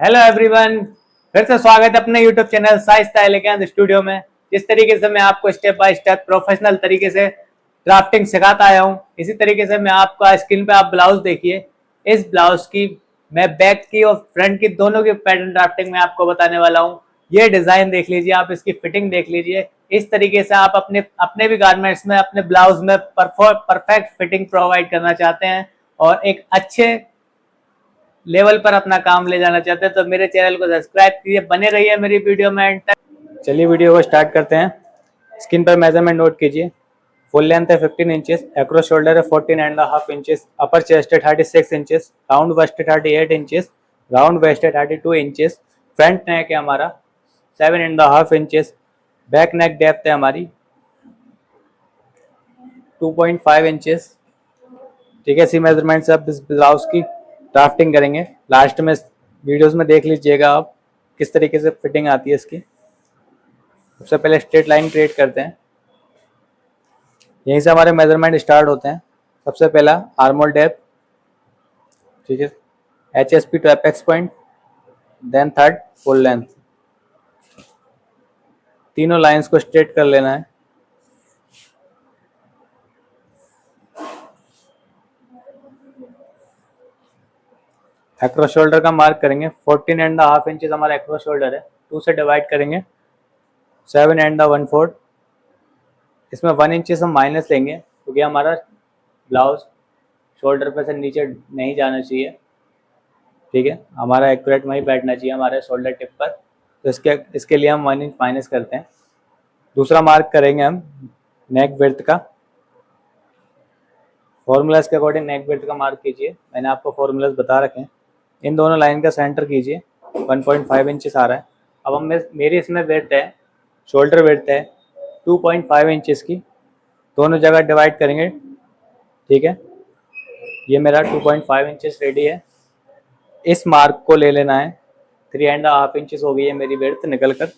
Hello everyone, फिर से स्वागत है अपने YouTube channel Shaista elegance studio में। जिस तरीके से मैं आपको स्टेप बाय स्टेप प्रोफेशनल तरीके से ड्राफ्टिंग सिखाता आया हूँ, इसी तरीके से मैं आपको स्क्रीन पे आप ब्लाउज देखिए। इस ब्लाउज की मैं बैक की और फ्रंट की दोनों की पैटर्न ड्राफ्टिंग में आपको बताने वाला हूँ। ये डिजाइन देख लीजिए, आप इसकी फिटिंग देख लीजिए। इस तरीके से आप अपने अपने भी गारमेंट्स में, अपने ब्लाउज में परफेक्ट फिटिंग प्रोवाइड करना चाहते हैं और एक अच्छे लेवल पर अपना काम ले जाना चाहते हैं तो मेरे चैनल को सब्सक्राइब कीजिए, बने रहिए मेरी वीडियो में एंड तक। चलिए वीडियो को स्टार्ट करते हैं। स्क्रीन पर मेजरमेंट नोट कीजिए। फुल लेंथ है 15 इंचेस, एक्रॉस शोल्डर है 14.5 इंचेस, अपर चेस्ट है 36 इंचेस, राउंड वेस्ट है 38 इंचेस, राउंड वेस्ट है 32 इंचेस, फ्रंट नेक है हमारा 7.5 इंचेस, बैक नेक डेप्थ है हमारी 2.5 इंचेस। ठीक है, इसी मेजरमेंट से आप इस ब्लाउज की ड्राफ्टिंग करेंगे। लास्ट में वीडियोस में देख लीजिएगा आप किस तरीके से फिटिंग आती है इसकी। सबसे पहले स्ट्रेट लाइन क्रिएट करते हैं, यहीं से हमारे मेजरमेंट स्टार्ट होते हैं। सबसे पहला आर्मोल डेप्थ, ठीक है, HSP to apex point, then third full length. तीनों लाइंस को स्ट्रेट कर लेना है। एक्रोस शोल्डर का मार्क करेंगे, 14.5 इंचेस हमारा एक्रोस शोल्डर है। 2 से डिवाइड करेंगे, 7.1/4। इसमें 1 इंचेस हम माइनस लेंगे क्योंकि हमारा ब्लाउज शोल्डर पे से नीचे नहीं जाना चाहिए। ठीक है, हमारा एक्यूरेट वहीं बैठना चाहिए हमारे शोल्डर टिप पर, तो इसके लिए हम 1 इंच माइनस करते हैं। दूसरा मार्क करेंगे हम नेक विड्थ का। फॉर्मूलाज के अकॉर्डिंग नेक विड्थ का मार्क कीजिए, मैंने आपको फॉर्मूलाज बता रखे हैं। इन दोनों लाइन का सेंटर कीजिए, 1.5 इंचेस आ रहा है। अब हम मेरी इसमें विड्थ है, शोल्डर विड्थ है 2.5 इंचेस की। दोनों जगह डिवाइड करेंगे। ठीक है, ये मेरा 2.5 इंचेस रेडी है। इस मार्क को ले लेना है, 3.5 इंचेस हो गई है मेरी विड्थ निकल कर।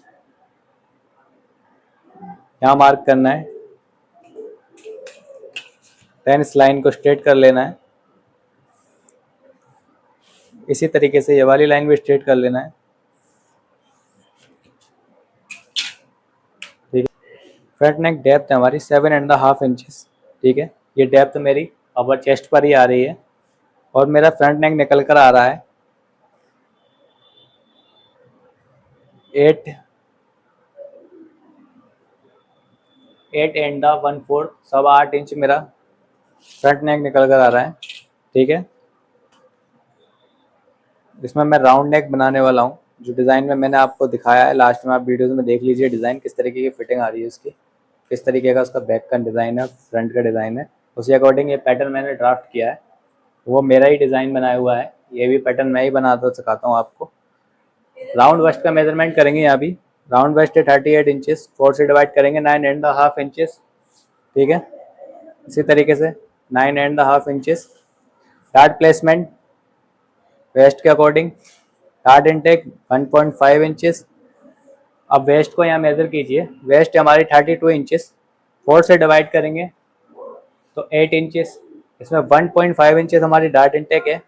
यहाँ मार्क करना है, देन इस लाइन को स्ट्रेट कर लेना है। इसी तरीके से ये वाली लाइन भी स्ट्रेट कर लेना है। ठीक है, फ्रंट नेक डेप्थ है हमारी 7.5 इंचेस। ठीक है, ये डेप्थ मेरी अपर चेस्ट पर ही आ रही है और मेरा फ्रंट नेक निकल कर आ रहा है 8.1/4, 8.25 इंच मेरा फ्रंट नेक निकल कर आ रहा है। ठीक है, इसमें मैं राउंड नेक बनाने वाला हूँ, जो डिज़ाइन में मैंने आपको दिखाया है। लास्ट में आप वीडियोस में देख लीजिए डिज़ाइन किस तरीके की फिटिंग आ रही है इसकी, किस तरीके का उसका बैक का डिज़ाइन है, फ्रंट का डिज़ाइन है। उसी अकॉर्डिंग ये पैटर्न मैंने ड्राफ्ट किया है, वो मेरा ही डिज़ाइन बनाया हुआ है। ये भी पैटर्न मैं ही बनाता सिखाता हूँ आपको। राउंड वेस्ट का मेजरमेंट करेंगे यहाँ भी। राउंड वेस्ट है 38 इंचेस, 4 से डिवाइड करेंगे 9.5 इंचेस। ठीक है, इसी तरीके से 9.5 इंचेस। डार्ट प्लेसमेंट वेस्ट के अकॉर्डिंग, डार्ट इनटेक 1.5 इंचेस। अब वेस्ट को यहाँ मेजर कीजिए, वेस्ट हमारी 32 इंचेस, 4 से डिवाइड करेंगे तो 8 इंचेस। इसमें 1.5 इंचेस हमारी डार्ट इनटेक है,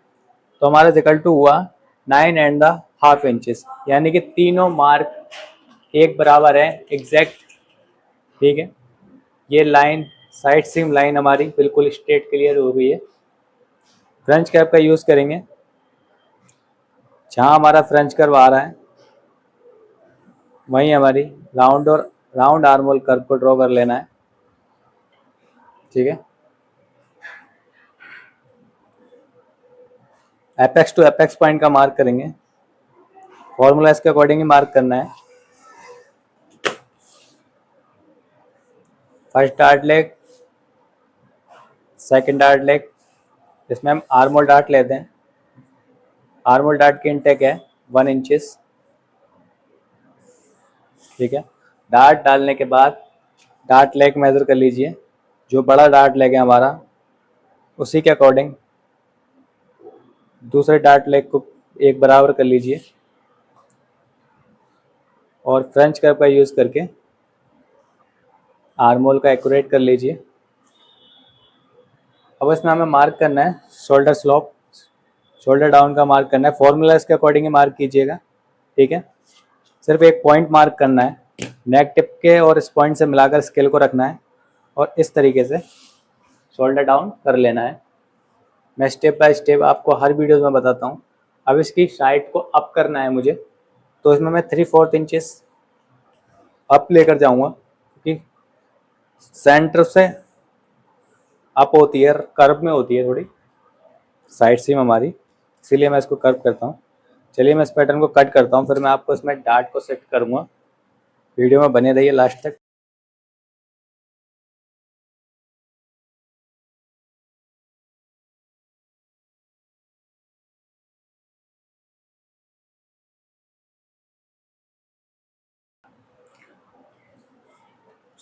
तो हमारा इक्वल टू हुआ 9.5 इंचेस, यानी कि तीनों मार्क एक बराबर है, एग्जैक्ट। ठीक है, ये लाइन साइड सीम लाइन हमारी बिल्कुल स्ट्रेट क्लियर हो गई है। फ्रेंच कैप का यूज़ करेंगे, जहाँ हमारा फ्रेंच कर्व आ रहा है वहीं हमारी राउंड आर्मोल कर्व को ड्रॉ कर लेना है। ठीक है, एपेक्स टू एपेक्स पॉइंट का मार्क करेंगे। फॉर्मूला इसके अकॉर्डिंग ही मार्क करना है। First dart leg, second dart leg, इसमें हम आर्मोल डार्ट लेते हैं। आर्मोल डार्ट की इनटेक है 1 इंचेस। ठीक है, डार्ट डालने के बाद डार्ट लेग मेजर कर लीजिए। जो बड़ा डार्ट लेग है हमारा, उसी के अकॉर्डिंग दूसरे डार्ट लेग को एक बराबर कर लीजिए और फ्रेंच कर्व का यूज़ करके आर्मोल का एक्यूरेट कर लीजिए। अब इसमें हमें मार्क करना है शोल्डर स्लोप। शोल्डर डाउन का मार्क करना है, फॉर्मूला इसके अकॉर्डिंग ही मार्क कीजिएगा, ठीक है। सिर्फ एक पॉइंट मार्क करना है, नेक टिप के और इस पॉइंट से मिलाकर स्केल को रखना है और इस तरीके से शोल्डर डाउन कर लेना है। मैं स्टेप बाय स्टेप आपको हर वीडियो में बताता हूँ। अब इसकी साइड को अप करना है मुझे, तो इसमें मैं 3/4 इंचेस अप लेकर जाऊँगा, क्योंकि सेंटर से अप होती है, कर्व में होती है थोड़ी साइड सीम हमारी, इसीलिए मैं इसको कर्व करता हूँ। चलिए मैं इस पैटर्न को कट करता हूँ, फिर मैं आपको इसमें डार्ट को सेट करूँगा। वीडियो में बने रहिए लास्ट तक।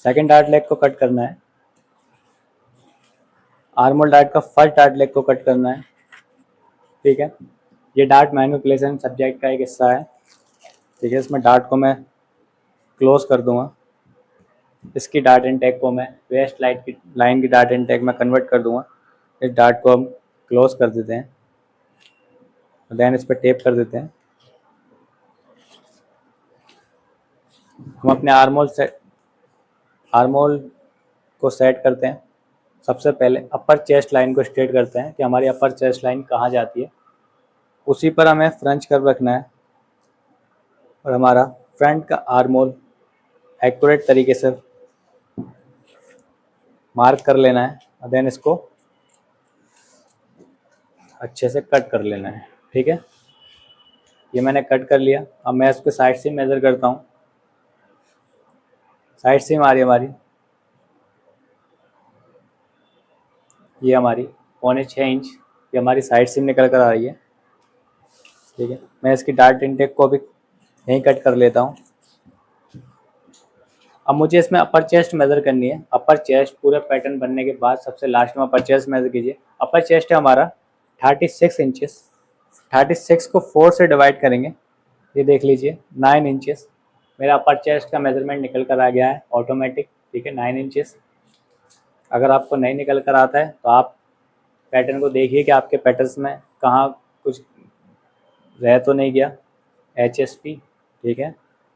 सेकंड डार्ट लेग को कट करना है, आर्मोल डार्ट का फर्स्ट डार्ट लेग को कट करना है, ठीक है। ये डार्ट मैनिपुलेशन सब्जेक्ट का एक हिस्सा है, ठीक है। इसमें डार्ट को मैं क्लोज कर दूंगा, इसकी डार्ट इनटेक को मैं वेस्ट लाइन की डार्ट इनटेक में कन्वर्ट कर दूंगा। इस डार्ट को हम क्लोज कर देते हैं, देन इस पर टेप कर देते हैं। हम अपने आर्मोल को सेट करते हैं। सबसे पहले अपर चेस्ट लाइन को स्ट्रेट करते हैं कि हमारी अपर चेस्ट लाइन कहाँ जाती है, उसी पर हमें फ्रंच कर्व रखना है और हमारा फ्रंट का आर्मोल एक्यूरेट तरीके से मार्क कर लेना है और देन इसको अच्छे से कट कर लेना है, ठीक है। ये मैंने कट कर लिया। अब मैं इसको साइड से मेज़र करता हूँ। साइड से हमारी ये हमारी 6.25 इंच ये हमारी साइड से निकल कर आ रही है, ठीक है। मैं इसकी डार्ट इनटेक को भी यहीं कट कर लेता हूँ। अब मुझे इसमें अपर चेस्ट मेज़र करनी है। अपर चेस्ट पूरे पैटर्न बनने के बाद सबसे लास्ट में अपर चेस्ट मेज़र कीजिए। अपर चेस्ट है हमारा 36 इंचेस। 36 को 4 से डिवाइड करेंगे, ये देख लीजिए 9 इंचेस। मेरा अपर चेस्ट का मेजरमेंट निकल कर आ गया है ऑटोमेटिक, ठीक है, 9 इंचेस। अगर आपको नहीं निकल कर आता है तो आप पैटर्न को देखिए कि आपके पैटर्न्स में कहाँ कुछ रह तो नहीं गया। HSP, ठीक है।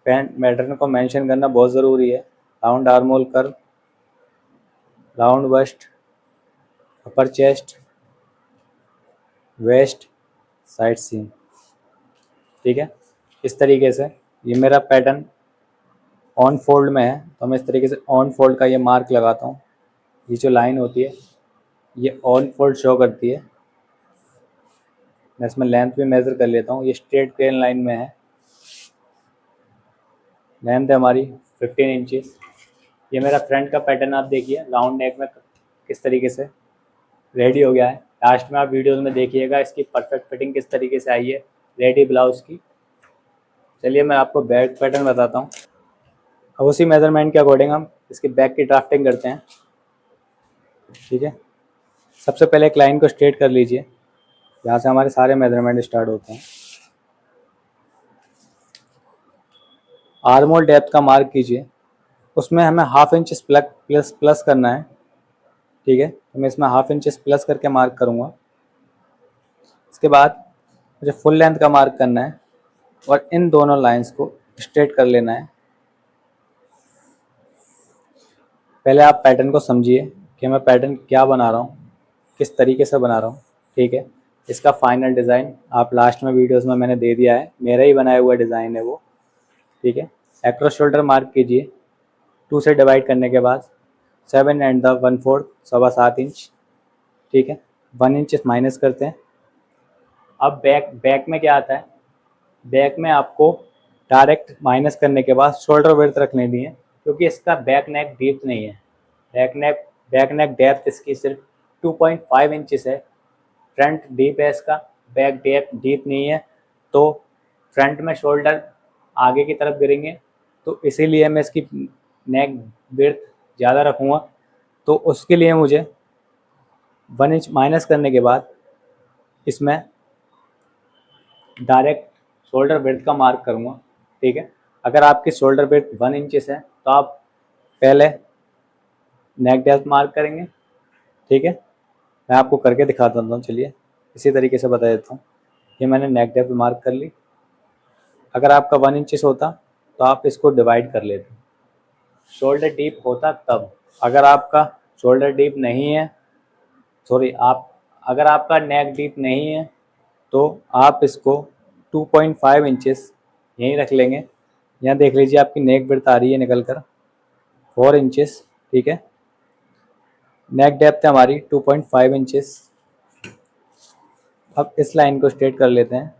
पैटर्न को मेंशन करना बहुत ज़रूरी है। Round armhole curve, round bust, upper chest, waist, side seam, ठीक है। इस तरीके से ये मेरा पैटर्न ऑन फोल्ड में है, तो मैं इस तरीके से ऑन फोल्ड का ये मार्क लगाता हूँ। ये जो लाइन होती है ये ऑन फोल्ड शो करती है। मैं इसमें लेंथ भी मेज़र कर लेता हूँ। ये स्ट्रेट प्लेन लाइन में है, लेंथ है हमारी 15 इंचेस। ये मेरा फ्रंट का पैटर्न आप देखिए राउंड नेक में किस तरीके से रेडी हो गया है। लास्ट में आप वीडियोस में देखिएगा इसकी परफेक्ट फिटिंग किस तरीके से आई है रेडी ब्लाउज की। चलिए मैं आपको बैक पैटर्न बताता हूँ। अब उसी मेज़रमेंट के अकॉर्डिंग हम इसकी बैक की ड्राफ्टिंग करते हैं, ठीक है। सबसे पहले एक लाइन को स्ट्रेट कर लीजिए, यहाँ से हमारे सारे मेजरमेंट स्टार्ट होते हैं। आर्मोल डेप्थ का मार्क कीजिए, उसमें हमें हाफ इंच प्लस करना है, ठीक है। तो मैं इसमें हाफ इंच प्लस करके मार्क करूँगा। इसके बाद मुझे फुल लेंथ का मार्क करना है और इन दोनों लाइंस को स्ट्रेट कर लेना है। पहले आप पैटर्न को समझिए कि मैं पैटर्न क्या बना रहा हूँ, किस तरीके से बना रहा हूँ, ठीक है। इसका फाइनल डिज़ाइन आप लास्ट में वीडियोस में मैंने दे दिया है, मेरा ही बनाया हुआ डिज़ाइन है वो, ठीक है। एक्रॉस शोल्डर मार्क कीजिए 2 से डिवाइड करने के बाद 7 एंड द 1/4 7.25 इंच, ठीक है। 1 इंच माइनस करते हैं। अब बैक में क्या आता है, बैक में आपको डायरेक्ट माइनस करने के बाद शोल्डर विड्थ रख लेनी है, क्योंकि इसका बैक नेक डीप नहीं है। बैक नेक डेप्थ इसकी सिर्फ 2.5 इंचेस है। फ्रंट डीप है इसका, बैक डीप नहीं है, तो फ्रंट में शोल्डर आगे की तरफ गिरेंगे, तो इसीलिए मैं इसकी नेक विड्थ ज़्यादा रखूँगा। तो उसके लिए मुझे 1 इंच माइनस करने के बाद इसमें डायरेक्ट शोल्डर विड्थ का मार्क करूँगा, ठीक है। अगर आपकी शोल्डर विड्थ 1 इंचेस है तो आप पहले नेक डेप्थ मार्क करेंगे, ठीक है। मैं आपको करके दिखाता हूँ, चलिए इसी तरीके से बता देता हूँ। ये मैंने नेक डेप्थ मार्क कर ली। अगर आपका 1 इंचेस होता तो आप इसको डिवाइड कर लेते, शोल्डर डीप होता तब। अगर आपका शोल्डर डीप नहीं है, सॉरी आप अगर आपका नेक डीप नहीं है तो आप इसको 2.5 इंचेस यहीं रख लेंगे। यहाँ देख लीजिए आपकी नेक विड्थ आ रही है निकल कर 4 इंचेस, ठीक है। नेक डेप्थ है हमारी 2.5 इंचेस। अब इस लाइन को स्ट्रेट कर लेते हैं।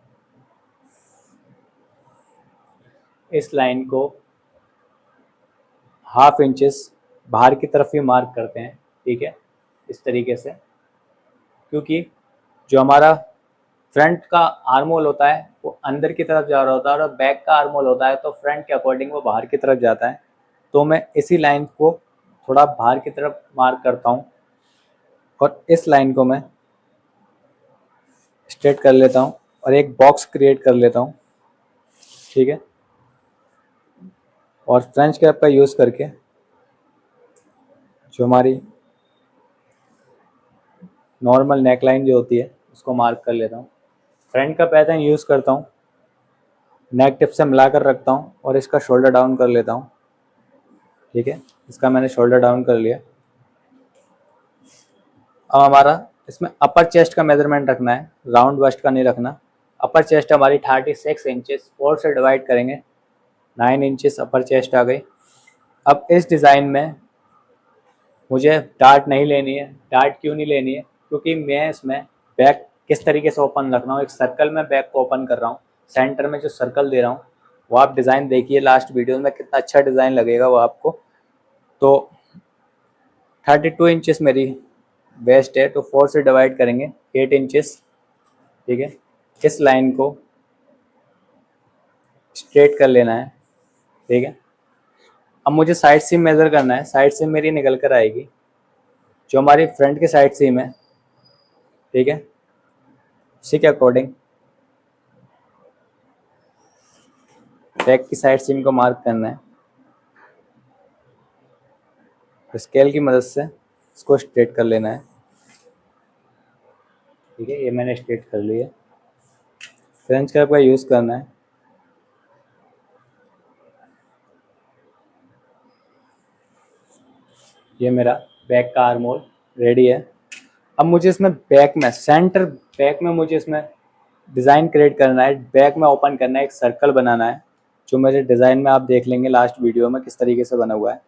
इस लाइन को हाफ इंचेस बाहर की तरफ ही मार्क करते हैं, ठीक है, इस तरीके से। क्योंकि जो हमारा फ्रंट का आर्मोल होता है वो अंदर की तरफ जा रहा होता है और बैक का आर्मोल होता है तो फ्रंट के अकॉर्डिंग वो बाहर की तरफ जाता है। तो मैं इसी लाइन को थोड़ा बाहर की तरफ मार्क करता हूँ और इस लाइन को मैं स्ट्रेट कर लेता हूँ और एक बॉक्स क्रिएट कर लेता हूँ, ठीक है। और फ्रेंच कैप का यूज़ करके जो हमारी नॉर्मल नेक लाइन जो होती है उसको मार्क कर लेता हूँ। फ्रंट का पैटर्न यूज़ करता हूँ, नेक टिप से मिलाकर रखता हूँ और इसका शोल्डर डाउन कर लेता हूँ, ठीक है। इसका मैंने शोल्डर डाउन कर लिया। अब हमारा इसमें अपर चेस्ट का मेजरमेंट रखना है, राउंड वेस्ट का नहीं रखना। अपर चेस्ट हमारी 36 इंचेस, 4 से डिवाइड करेंगे, 9 इंचेस अपर चेस्ट आ गई। अब इस डिज़ाइन में मुझे डार्ट नहीं लेनी है। डार्ट क्यों नहीं लेनी है? क्योंकि मैं इसमें बैक किस तरीके से ओपन रख रहा हूँ, एक सर्कल में बैक को ओपन कर रहा हूँ। सेंटर में जो सर्कल दे रहा हूँ वो आप डिज़ाइन देखिए लास्ट वीडियो में, कितना अच्छा डिज़ाइन लगेगा वो आपको। तो 32 इंचेस मेरी वेस्ट है तो 4 से डिवाइड करेंगे, 8 इंचेस, ठीक है। इस लाइन को स्ट्रेट कर लेना है, ठीक है। अब मुझे साइड सीम मेज़र करना है। साइड सीम मेरी निकल कर आएगी जो हमारी फ्रंट की साइड सीम है, ठीक है। उसी के अकॉर्डिंग बैक की साइड सीम को मार्क करना है। स्केल की मदद से इसको स्ट्रेट कर लेना है, ठीक है। ये मैंने स्ट्रेट कर लिया। फ्रेंच कर्व का यूज़ करना है। ये मेरा बैक का आर्म होल रेडी है। अब मुझे इसमें बैक में सेंटर बैक में मुझे इसमें डिज़ाइन क्रिएट करना है। बैक में ओपन करना है, एक सर्कल बनाना है जो मेरे डिज़ाइन में आप देख लेंगे लास्ट वीडियो में किस तरीके से बना हुआ है,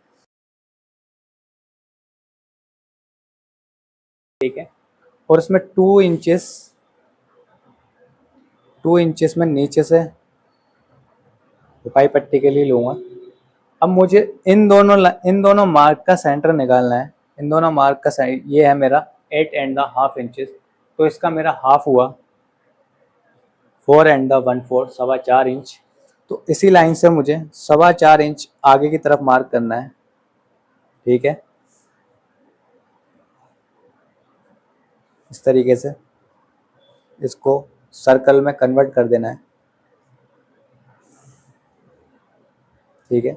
ठीक है। और इसमें 2 इंचेस में नीचे से रुपाई पट्टी के लिए लूँगा। अब मुझे इन दोनों मार्क का सेंटर निकालना है। इन दोनों मार्क का ये है मेरा 8.5 इंचेस, तो इसका मेरा हाफ हुआ 4.14, 4.25 इंच। तो इसी लाइन से मुझे 4.25 इंच आगे की तरफ मार्क करना है, ठीक है। इस तरीके से इसको सर्कल में कन्वर्ट कर देना है, ठीक है।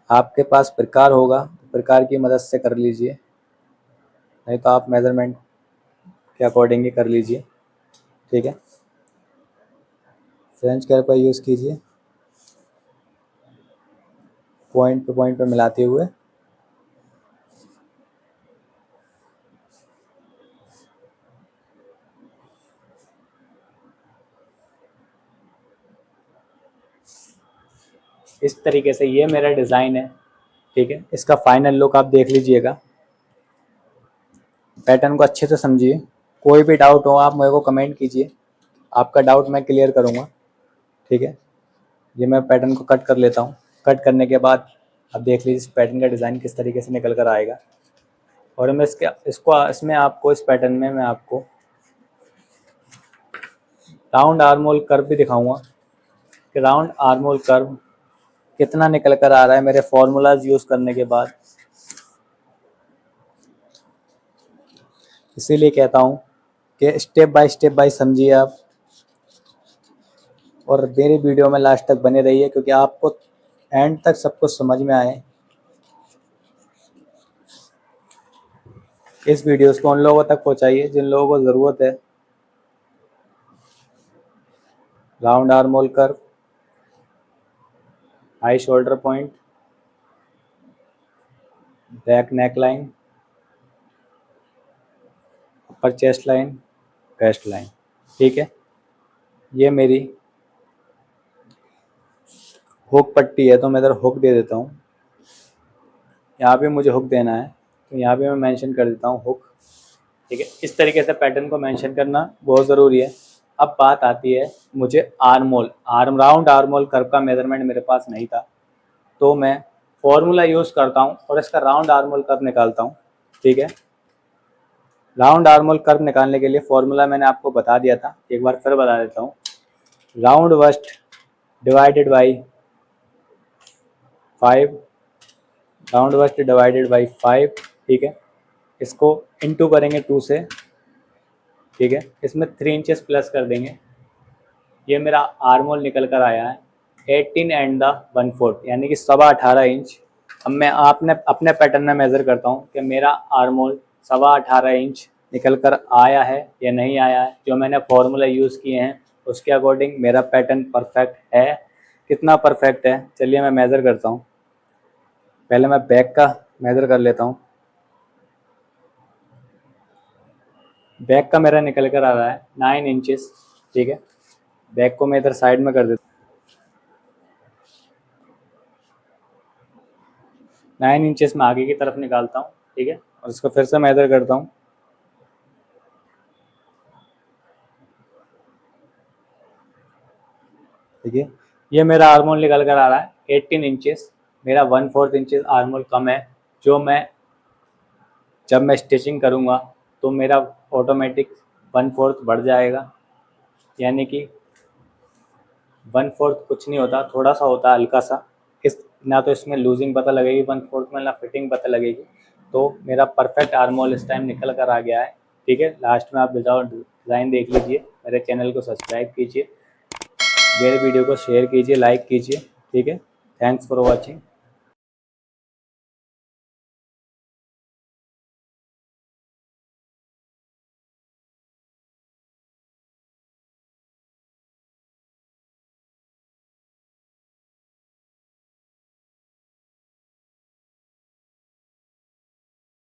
आपके पास प्रकार होगा तो प्रकार की मदद से कर लीजिए, नहीं तो आप मेजरमेंट के अकॉर्डिंग ही कर लीजिए, ठीक है। फ्रेंच कर्व का यूज़ कीजिए, पॉइंट पे मिलाते हुए। इस तरीके से ये मेरा डिज़ाइन है, ठीक है। इसका फाइनल लुक आप देख लीजिएगा। पैटर्न को अच्छे से समझिए। कोई भी डाउट हो आप मेरे को कमेंट कीजिए, आपका डाउट मैं क्लियर करूँगा, ठीक है। ये मैं पैटर्न को कट कर लेता हूँ। कट करने के बाद अब देख लीजिए इस पैटर्न का डिज़ाइन किस तरीके से निकल कर आएगा। और मैं इसमें आपको इस पैटर्न में मैं आपको राउंड आर्मोल कर्व भी दिखाऊंगा कि राउंड आर्मोल कर्व कितना निकल कर आ रहा है मेरे फॉर्मूलाज यूज़ करने के बाद। इसीलिए कहता हूँ कि स्टेप बाय समझिए आप और मेरी वीडियो में लास्ट तक बने रहिए, क्योंकि आपको एंड तक सब कुछ समझ में आए। इस वीडियोस को उन लोगों तक पहुंचाइए जिन लोगों को ज़रूरत है। Round armhole curve, high shoulder point, back neck line, upper chest line, waist line. ठीक है, ये मेरी हुक पट्टी है, तो मैं इधर हुक दे देता हूँ। यहाँ पे मुझे हुक देना है, तो यहाँ पे मैं मेंशन कर देता हूँ हुक। ठीक है, इस तरीके से पैटर्न को मेंशन करना बहुत ज़रूरी है। अब बात आती है, मुझे arm hole, round armhole curve का मेजरमेंट मेरे पास नहीं था, तो मैं फॉर्मूला यूज़ करता हूँ और इसका राउंड आर्म होल कर्व निकालता हूँ। ठीक है, राउंड आर्म होल कर्व निकालने के लिए फॉर्मूला मैंने आपको बता दिया था, एक बार फिर बता देता हूँ। Round waste divided by 5, round waste divided by 5। ठीक है, इसको इंटू करेंगे 2 से। ठीक है, इसमें 3 इंचेस प्लस कर देंगे। ये मेरा आर्म होल निकल कर आया है 18 एंड द 1/4, यानी कि 18.25 इंच। अब मैं आपने अपने पैटर्न में मेज़र करता हूँ कि मेरा आर्म होल 18.25 इंच निकल कर आया है या नहीं आया है। जो मैंने फॉर्मूला यूज़ किए हैं उसके अकॉर्डिंग मेरा पैटर्न परफेक्ट है। कितना परफेक्ट है, चलिए मैं मेज़र करता हूँ। पहले मैं बैक का मेज़र कर लेता हूँ। बैक का मेरा निकल कर आ रहा है 9 इंचेस। ठीक है, बैक को मैं इधर साइड में कर देता हूँ। 9 इंचेस में आगे की तरफ निकालता हूँ। ठीक है, और इसको फिर से मेज़र करता हूँ। ठीक है, ये मेरा आर्म होल निकल कर आ रहा है 18 इंचेस। मेरा 1/4 इंचेस आर्म होल कम है, जो जब मैं स्टिचिंग करूँगा तो मेरा ऑटोमेटिक 1/4 बढ़ जाएगा। यानी कि 1/4 कुछ नहीं होता, थोड़ा सा होता है, हल्का सा। इस ना तो इसमें लूजिंग पता लगेगी 1/4 में, ना फिटिंग पता लगेगी। तो मेरा परफेक्ट आर्म होल इस टाइम निकल कर आ गया है। ठीक है, लास्ट में आप विदाउट डिज़ाइन देख लीजिए। मेरे चैनल को सब्सक्राइब कीजिए, मेरे वीडियो को शेयर कीजिए, लाइक कीजिए। ठीक है, थैंक्स फॉर वॉचिंग।